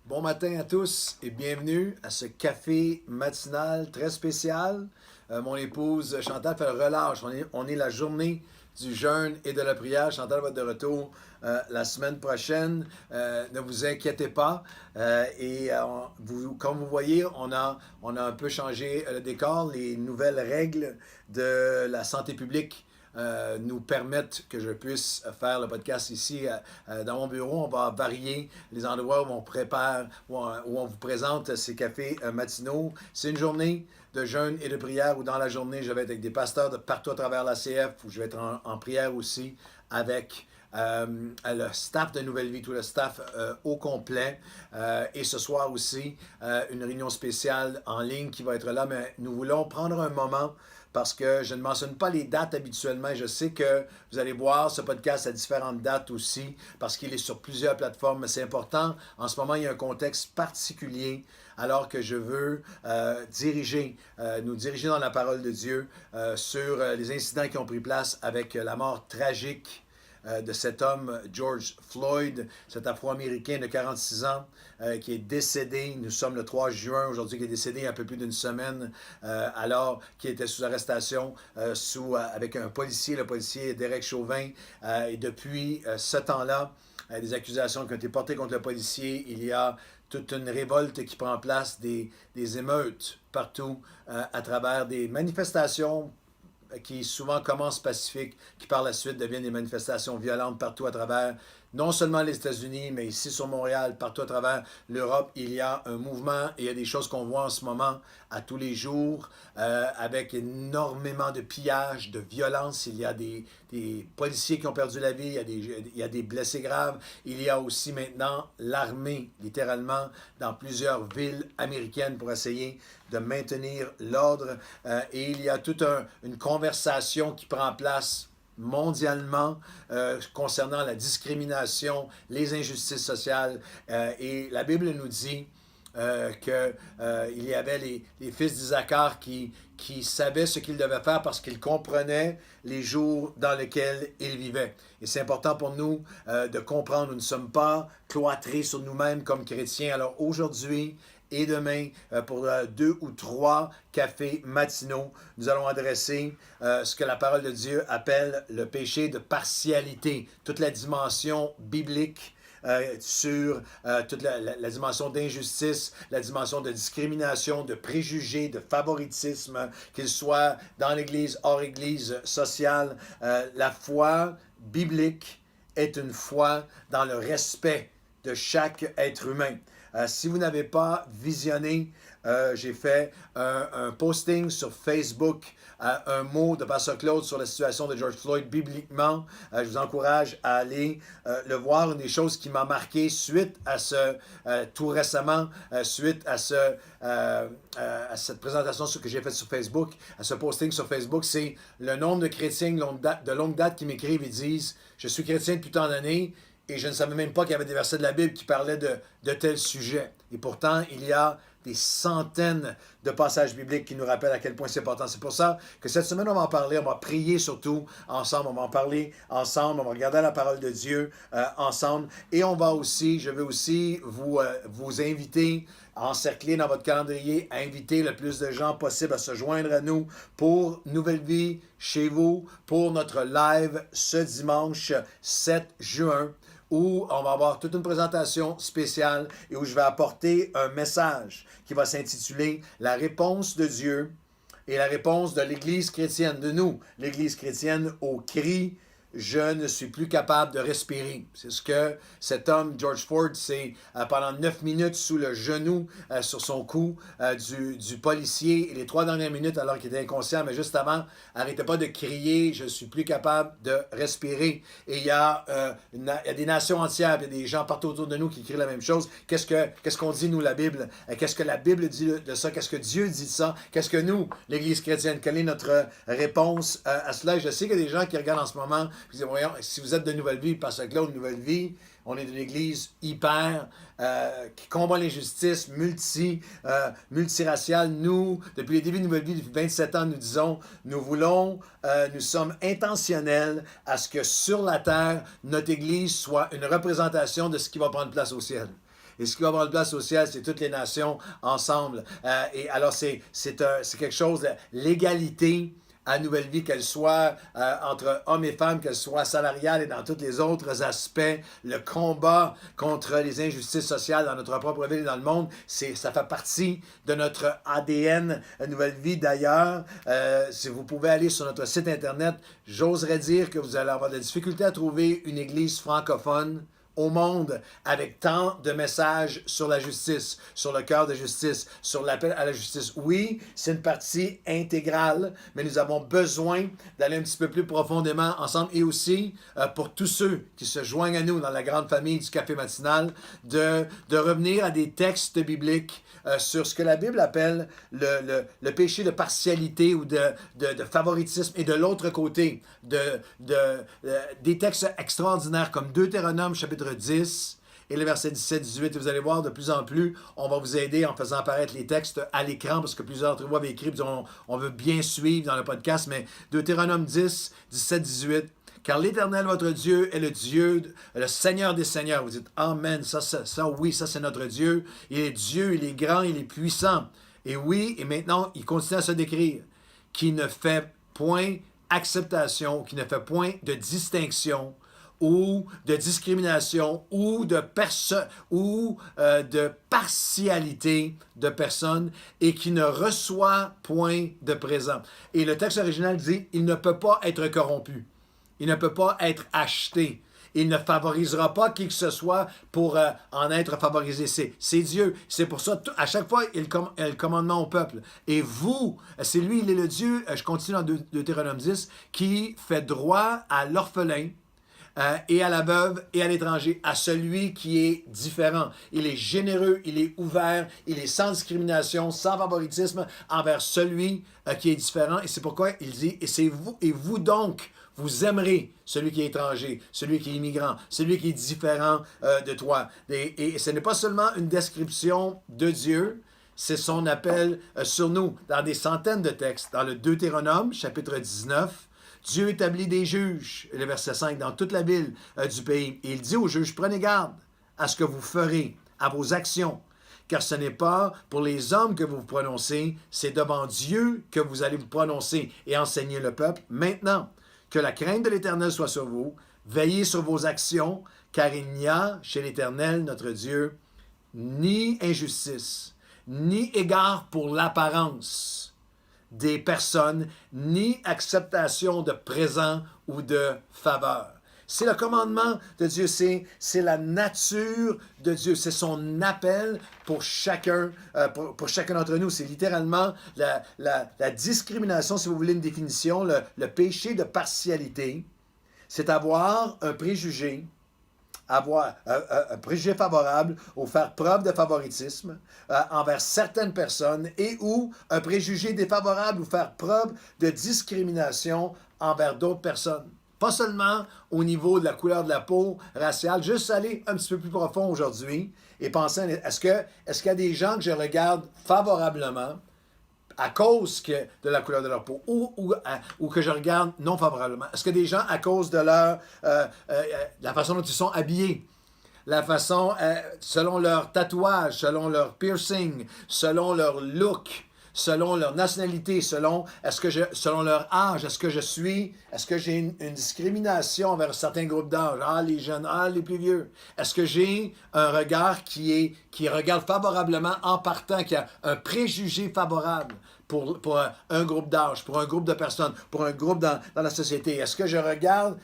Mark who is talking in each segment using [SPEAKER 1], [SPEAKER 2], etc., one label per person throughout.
[SPEAKER 1] Bon matin à tous et bienvenue à ce café matinal très spécial. Mon épouse Chantal fait le relâche. On est la journée du jeûne et de la prière. Chantal va être de retour la semaine prochaine. Ne vous inquiétez pas. Comme vous voyez, on a un peu changé le décor. Les nouvelles règles de la santé publique nous permettent que je puisse faire le podcast ici dans mon bureau. On va varier les endroits où on prépare, où on vous présente ces cafés matinaux. C'est une journée de jeûne et de prière où dans la journée, je vais être avec des pasteurs de partout à travers la CF, où je vais être en prière aussi avec le staff de Nouvelle Vie, tout le staff au complet. Et ce soir aussi, une réunion spéciale en ligne qui va être là, mais nous voulons prendre un moment parce que je ne mentionne pas les dates habituellement. Je sais que vous allez voir ce podcast à différentes dates aussi, parce qu'il est sur plusieurs plateformes, mais c'est important. En ce moment, il y a un contexte particulier, alors que je veux nous diriger dans la parole de Dieu sur les incidents qui ont pris place avec la mort tragique de cet homme, George Floyd, cet Afro-Américain de 46 ans, qui est décédé. Nous sommes le 3 juin aujourd'hui, qui est décédé il y a un peu plus d'une semaine, alors qu'il était sous arrestation avec un policier, le policier Derek Chauvin. Et depuis ce temps-là, des accusations qui ont été portées contre le policier. Il y a toute une révolte qui prend place, des émeutes partout à travers des manifestations qui souvent commencent pacifiques, qui par la suite deviennent des manifestations violentes partout à travers, non seulement les États-Unis, mais ici sur Montréal, partout à travers l'Europe. Il y a un mouvement et il y a des choses qu'on voit en ce moment à tous les jours, avec énormément de pillages, de violence. Il y a des policiers qui ont perdu la vie, il y a des blessés graves. Il y a aussi maintenant l'armée, littéralement, dans plusieurs villes américaines pour essayer de maintenir l'ordre. Et il y a toute une conversation qui prend place mondialement concernant la discrimination, les injustices sociales. Et la Bible nous dit qu'il y avait les fils d'Isaacar qui savaient ce qu'ils devaient faire parce qu'ils comprenaient les jours dans lesquels ils vivaient. Et c'est important pour nous de comprendre, nous ne sommes pas cloîtrés sur nous-mêmes comme chrétiens. Alors aujourd'hui, et demain, pour 2 ou 3 cafés matinaux, nous allons adresser ce que la parole de Dieu appelle le péché de partialité, toute la dimension biblique sur toute la dimension d'injustice, la dimension de discrimination, de préjugés, de favoritisme, qu'il soit dans l'Église, hors Église, sociale. La foi biblique est une foi dans le respect de chaque être humain. Si vous n'avez pas visionné, j'ai fait un posting sur Facebook, un mot de Pasteur Claude sur la situation de George Floyd bibliquement. Je vous encourage à aller le voir. Une des choses qui m'a marqué suite à tout récemment, suite à cette présentation que j'ai faite sur Facebook, à ce posting sur Facebook, c'est le nombre de chrétiens de longue date qui m'écrivent et disent « Je suis chrétien depuis tant d'années ». Et je ne savais même pas qu'il y avait des versets de la Bible qui parlaient de tels sujets. Et pourtant, il y a des centaines de passages bibliques qui nous rappellent à quel point c'est important. C'est pour ça que cette semaine, on va en parler, on va prier surtout ensemble, on va en parler ensemble, on va regarder la parole de Dieu ensemble. Et je vais aussi vous inviter à encercler dans votre calendrier, à inviter le plus de gens possible à se joindre à nous pour Nouvelle Vie chez vous, pour notre live ce dimanche 7 juin, où on va avoir toute une présentation spéciale et où je vais apporter un message qui va s'intituler « La réponse de Dieu et la réponse de l'Église chrétienne, de nous, l'Église chrétienne, au cri « Je ne suis plus capable de respirer ». C'est ce que cet homme, George Ford, c'est pendant 9 minutes sous le genou, sur son cou du policier. Et les 3 dernières minutes, alors qu'il était inconscient, mais juste avant, arrêtez pas de crier « Je suis plus capable de respirer ». Et il y a des nations entières, il y a des gens partout autour de nous qui crient la même chose. Qu'est-ce qu'on dit, nous, la Bible? Qu'est-ce que la Bible dit de ça? Qu'est-ce que Dieu dit de ça? Qu'est-ce que nous, l'Église chrétienne, quelle est notre réponse à cela? Je sais qu'il y a des gens qui regardent en ce moment, puis disent, voyons, si vous êtes de Nouvelle Vie, parce que là, de Nouvelle Vie, on est d'une église hyper qui combat l'injustice, multiraciale. Nous, depuis les débuts de Nouvelle Vie, depuis 27 ans, nous disons, nous sommes intentionnels à ce que sur la terre, notre église soit une représentation de ce qui va prendre place au ciel. Et ce qui va avoir une place au ciel, c'est toutes les nations ensemble. Et alors, c'est quelque chose, l'égalité à Nouvelle Vie, qu'elle soit entre hommes et femmes, qu'elle soit salariale et dans tous les autres aspects, le combat contre les injustices sociales dans notre propre ville et dans le monde, ça fait partie de notre ADN Nouvelle Vie. D'ailleurs, si vous pouvez aller sur notre site Internet, j'oserais dire que vous allez avoir de la difficulté à trouver une église francophone au monde avec tant de messages sur la justice, sur le cœur de justice, sur l'appel à la justice. Oui, c'est une partie intégrale, mais nous avons besoin d'aller un petit peu plus profondément ensemble et aussi pour tous ceux qui se joignent à nous dans la grande famille du Café Matinal, de revenir à des textes bibliques sur ce que la Bible appelle le péché de partialité ou de favoritisme et de l'autre côté, des textes extraordinaires comme Deutéronome chapitre 10 et le verset 17-18. Vous allez voir de plus en plus, on va vous aider en faisant apparaître les textes à l'écran parce que plusieurs d'entre vous avaient écrit, on veut bien suivre dans le podcast, mais Deutéronome 10, 17-18. Car l'Éternel, votre Dieu, est le Dieu, le Seigneur des Seigneurs. Vous dites, Amen, oui, ça c'est notre Dieu. Il est Dieu, il est grand, il est puissant. Et oui, et maintenant, il continue à se décrire, qui ne fait point acceptation, qui ne fait point de distinction ou de discrimination ou de partialité de personne et qui ne reçoit point de présent. Et le texte original dit, il ne peut pas être corrompu. Il ne peut pas être acheté. Il ne favorisera pas qui que ce soit pour en être favorisé. C'est Dieu. C'est pour ça, à chaque fois, il y a le commandement au peuple. Et vous, c'est lui, il est le Dieu, je continue dans Deutéronome 10, qui fait droit à l'orphelin, et à la veuve et à l'étranger, à celui qui est différent. Il est généreux, il est ouvert, il est sans discrimination, sans favoritisme envers celui qui est différent. Et c'est pourquoi il dit, et vous donc, vous aimerez celui qui est étranger, celui qui est immigrant, celui qui est différent de toi. Et ce n'est pas seulement une description de Dieu, c'est son appel sur nous. Dans des centaines de textes, dans le Deutéronome, chapitre 19, Dieu établit des juges, le verset 5, dans toute la ville du pays. Et il dit aux juges, prenez garde à ce que vous ferez, à vos actions, car ce n'est pas pour les hommes que vous vous prononcez, c'est devant Dieu que vous allez vous prononcer et enseigner le peuple. Maintenant, que la crainte de l'Éternel soit sur vous, veillez sur vos actions, car il n'y a chez l'Éternel, notre Dieu, ni injustice, ni égard pour l'apparence des personnes, ni acceptation de présent ou de faveur. C'est le commandement de Dieu, c'est la nature de Dieu, c'est son appel pour chacun, pour chacun d'entre nous. C'est littéralement la discrimination, si vous voulez une définition, le péché de partialité, c'est avoir un préjugé favorable ou faire preuve de favoritisme envers certaines personnes et ou un préjugé défavorable ou faire preuve de discrimination envers d'autres personnes. Pas seulement au niveau de la couleur de la peau raciale, juste aller un petit peu plus profond aujourd'hui et penser, est-ce qu'il y a des gens que je regarde favorablement à cause de la couleur de leur peau ou que je regarde non favorablement? Est-ce que des gens, à cause de la façon dont ils sont habillés, la façon, selon leur tatouage, selon leur piercing, selon leur look, selon leur nationalité, selon leur âge, est-ce que j'ai une discrimination envers certains groupes d'âge, les jeunes, les plus vieux? Est-ce que j'ai un regard qui regarde favorablement en partant, qui a un préjugé favorable pour un groupe d'âge, pour un groupe de personnes, pour un groupe dans la société? Est-ce que je regarde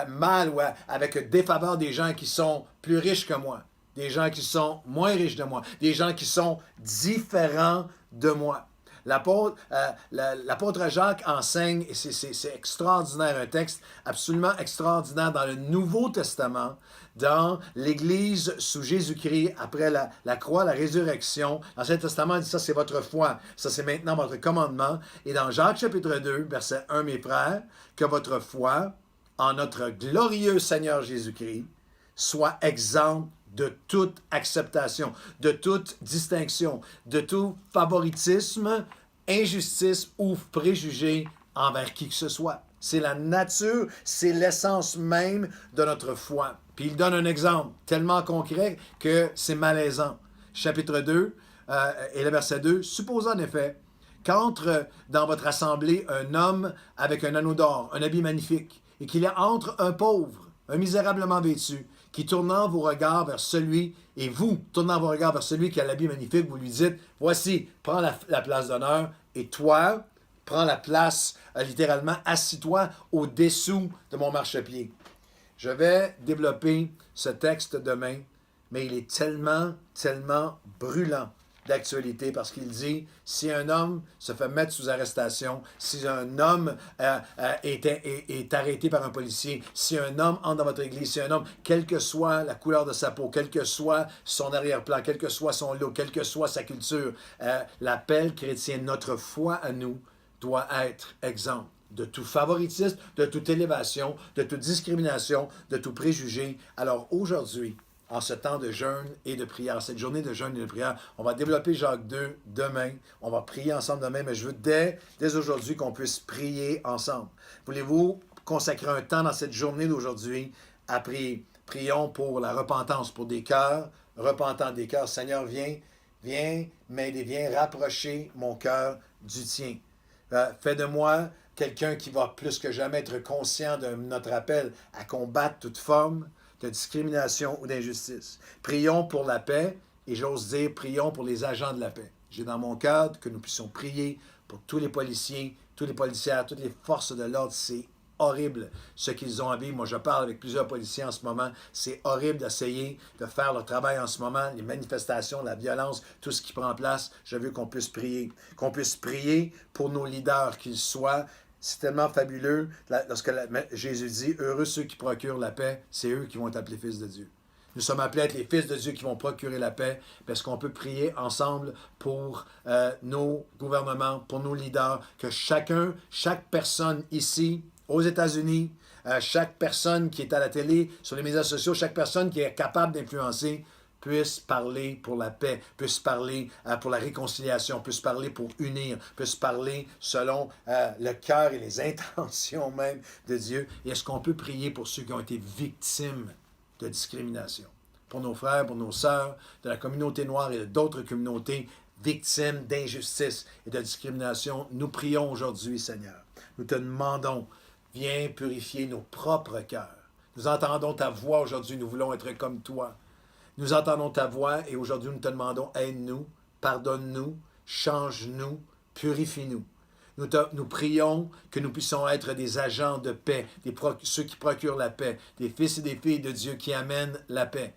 [SPEAKER 1] mal ou avec défaveur des gens qui sont plus riches que moi, des gens qui sont moins riches de moi, des gens qui sont différents de moi? L'apôtre Jacques enseigne, et c'est extraordinaire, un texte absolument extraordinaire dans le Nouveau Testament, dans l'Église sous Jésus-Christ, après la croix, la résurrection. L'Ancien Testament dit ça, c'est votre foi, ça c'est maintenant votre commandement. Et dans Jacques chapitre 2, verset 1, mes frères, que votre foi en notre glorieux Seigneur Jésus-Christ soit exempte de toute acceptation, de toute distinction, de tout favoritisme, injustice ou préjugé envers qui que ce soit. C'est la nature, c'est l'essence même de notre foi. Puis il donne un exemple tellement concret que c'est malaisant. Chapitre 2 et le verset 2. Supposons en effet qu'entre dans votre assemblée un homme avec un anneau d'or, un habit magnifique, et qu'il y a entre un pauvre, un misérablement vêtu, qui tournant vos regards vers celui, et vous, tournant vos regards vers celui qui a l'habit magnifique, vous lui dites, voici, prends la place d'honneur, et toi, prends la place, littéralement, assis-toi au-dessous de mon marchepied. Je vais développer ce texte demain, mais il est tellement, tellement brûlant d'actualité parce qu'il dit, si un homme se fait mettre sous arrestation, si un homme est arrêté par un policier, si un homme entre dans votre église, si un homme, quelle que soit la couleur de sa peau, quel que soit son arrière-plan, quel que soit son look, quelle que soit sa culture, l'appel chrétien, notre foi à nous, doit être exempt de tout favoritisme, de toute élévation, de toute discrimination, de tout préjugé. Alors aujourd'hui, en ce temps de jeûne et de prière, cette journée de jeûne et de prière, on va développer Jacques 2 demain. On va prier ensemble demain, mais je veux dès aujourd'hui qu'on puisse prier ensemble. Voulez-vous consacrer un temps dans cette journée d'aujourd'hui à prier? Prions pour la repentance, pour des cœurs repentants, des cœurs. Seigneur, viens m'aider, viens rapprocher mon cœur du tien. Fais de moi quelqu'un qui va plus que jamais être conscient de notre appel à combattre toute forme de discrimination ou d'injustice. Prions pour la paix et j'ose dire, prions pour les agents de la paix. J'ai dans mon cœur que nous puissions prier pour tous les policiers, tous les policières, toutes les forces de l'ordre. C'est horrible ce qu'ils ont à vivre. Moi, je parle avec plusieurs policiers en ce moment. C'est horrible d'essayer de faire leur travail en ce moment. Les manifestations, la violence, tout ce qui prend place. Je veux qu'on puisse prier. Qu'on puisse prier pour nos leaders, qu'ils soient. C'est tellement fabuleux lorsque Jésus dit « Heureux ceux qui procurent la paix, c'est eux qui vont être appelés fils de Dieu. » Nous sommes appelés à être les fils de Dieu qui vont procurer la paix parce qu'on peut prier ensemble pour nos gouvernements, pour nos leaders, que chaque personne ici, aux États-Unis, chaque personne qui est à la télé, sur les médias sociaux, chaque personne qui est capable d'influencer, puisse parler pour la paix, puisse parler pour la réconciliation, puisse parler pour unir, puisse parler selon le cœur et les intentions même de Dieu. Et est-ce qu'on peut prier pour ceux qui ont été victimes de discrimination? Pour nos frères, pour nos sœurs, de la communauté noire et d'autres communautés victimes d'injustice et de discrimination, nous prions aujourd'hui, Seigneur. Nous te demandons, viens purifier nos propres cœurs. Nous entendons ta voix aujourd'hui, nous voulons être comme toi. Nous entendons ta voix et aujourd'hui nous te demandons, aide-nous, pardonne-nous, change-nous, purifie-nous. Nous prions que nous puissions être des agents de paix, ceux qui procurent la paix, des fils et des filles de Dieu qui amènent la paix.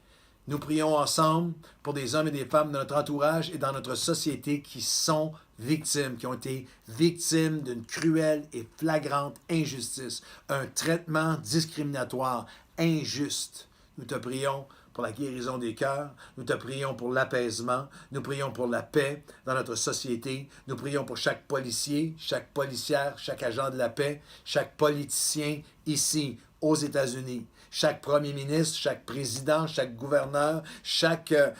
[SPEAKER 1] Nous prions ensemble pour des hommes et des femmes de notre entourage et dans notre société qui sont victimes, qui ont été victimes d'une cruelle et flagrante injustice, un traitement discriminatoire injuste. Nous te prions pour la guérison des cœurs, nous te prions pour l'apaisement, nous prions pour la paix dans notre société, nous prions pour chaque policier, chaque policière, chaque agent de la paix, chaque politicien ici aux États-Unis, chaque premier ministre, chaque président, chaque gouverneur, chacun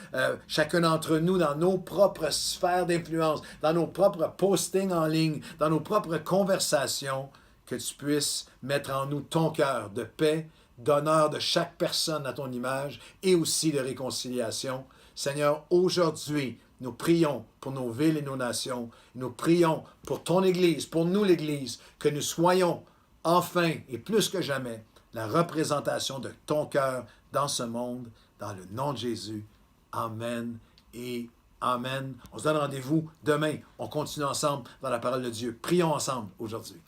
[SPEAKER 1] d'entre nous dans nos propres sphères d'influence, dans nos propres postings en ligne, dans nos propres conversations, que tu puisses mettre en nous ton cœur de paix, d'honneur de chaque personne à ton image et aussi de réconciliation. Seigneur, aujourd'hui, nous prions pour nos villes et nos nations. Nous prions pour ton Église, pour nous l'Église, que nous soyons enfin et plus que jamais la représentation de ton cœur dans ce monde, dans le nom de Jésus. Amen et Amen. On se donne rendez-vous demain. On continue ensemble dans la parole de Dieu. Prions ensemble aujourd'hui.